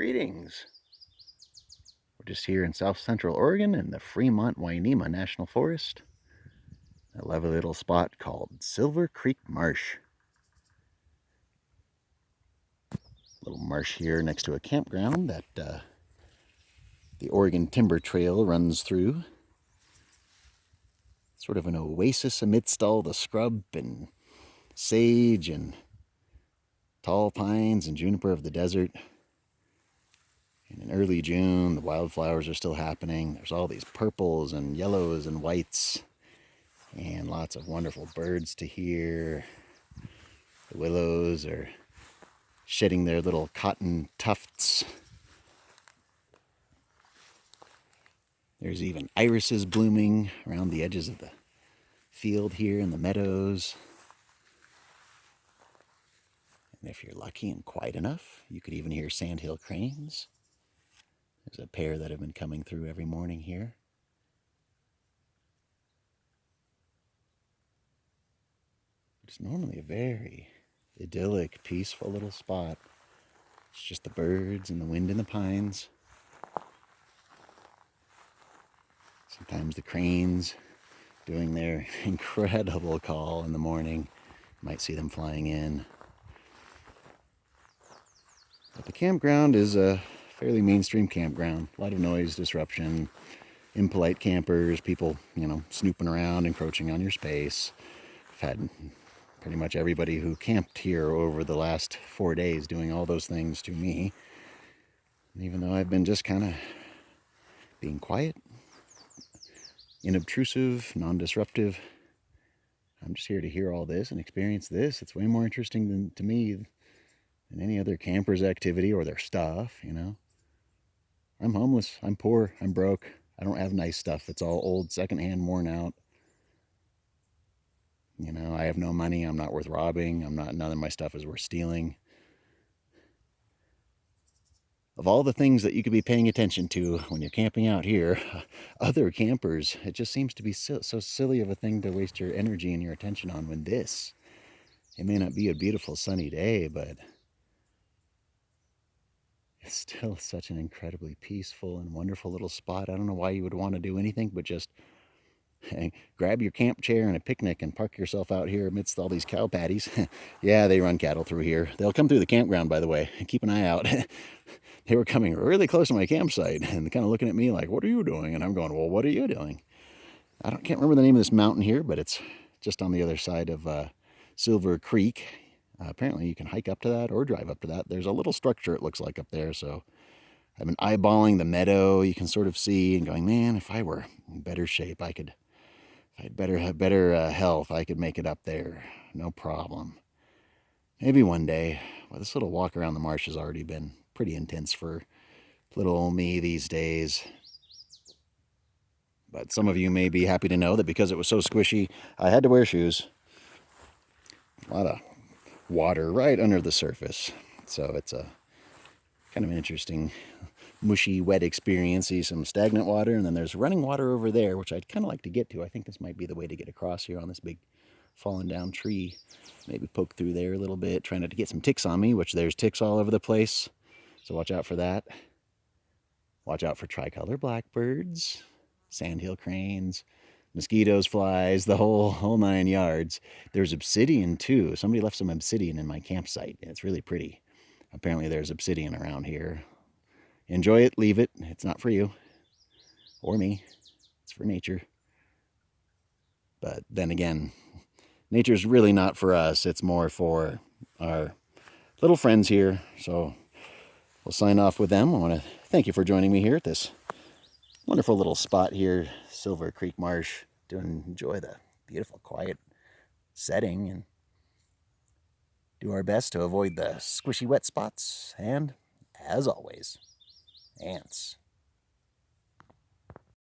Greetings. We're just here in South Central Oregon in the Fremont-Wainema National Forest. A lovely little spot called Silver Creek Marsh. Little marsh here next to a campground that the Oregon Timber Trail runs through. Sort of an oasis amidst all the scrub and sage and tall pines and juniper of the desert. And in early June, the wildflowers are still happening. There's all these purples and yellows and whites, and lots of wonderful birds to hear. The willows are shedding their little cotton tufts. There's even irises blooming around the edges of the field here in the meadows. And if you're lucky and quiet enough, you could even hear sandhill cranes. There's a pair that have been coming through every morning here. It's normally a very idyllic, peaceful little spot. It's just the birds and the wind in the pines. Sometimes the cranes doing their incredible call in the morning. You might see them flying in. But the campground is a fairly mainstream campground. A lot of noise, disruption, impolite campers, people, snooping around, encroaching on your space. I've had pretty much everybody who camped here over the last 4 days doing all those things to me. And even though I've been just kind of being quiet, inobtrusive, non-disruptive, I'm just here to hear all this and experience this. It's way more interesting to me than any other camper's activity or their stuff, I'm homeless, I'm poor, I'm broke. I don't have nice stuff. It's all old, secondhand, worn out. I have no money. I'm not worth robbing. None of my stuff is worth stealing. Of all the things that you could be paying attention to when you're camping out here, other campers, it just seems to be so silly of a thing to waste your energy and your attention on when it may not be a beautiful sunny day, but it's still such an incredibly peaceful and wonderful little spot. I don't know why you would want to do anything but just grab your camp chair and a picnic and park yourself out here amidst all these cow patties. Yeah, they run cattle through here. They'll come through the campground, by the way. Keep an eye out. They were coming really close to my campsite and kind of looking at me like, what are you doing? And I'm going, well, what are you doing? Can't remember the name of this mountain here, but it's just on the other side of Silver Creek. Apparently you can hike up to that or drive up to that. There's a little structure, it looks like, up there. So I've been eyeballing the meadow. You can sort of see and going, man, if I were in better shape, if I'd have better health, I could make it up there. No problem. Maybe one day. Well, this little walk around the marsh has already been pretty intense for little old me these days. But some of you may be happy to know that because it was so squishy, I had to wear shoes. A lot of water right under the surface. So it's a kind of an interesting, mushy, wet experience. See some stagnant water, and then there's running water over there, which I'd kind of like to get to. I think this might be the way to get across here on this big fallen down tree. Maybe poke through there a little bit, trying not to get some ticks on me, which there's ticks all over the place. So watch out for that. Watch out for tricolor blackbirds, sandhill cranes, mosquitoes, flies, the whole 9 yards. There's obsidian too. Somebody left some obsidian in my campsite. It's really pretty. Apparently there's obsidian around here. Enjoy it, leave it. It's not for you or me. It's for nature. But then again, nature's really not for us. It's more for our little friends here. So we'll sign off with them. I want to thank you for joining me here at this wonderful little spot here, Silver Creek Marsh, to enjoy the beautiful, quiet setting and do our best to avoid the squishy wet spots. And as always, ants.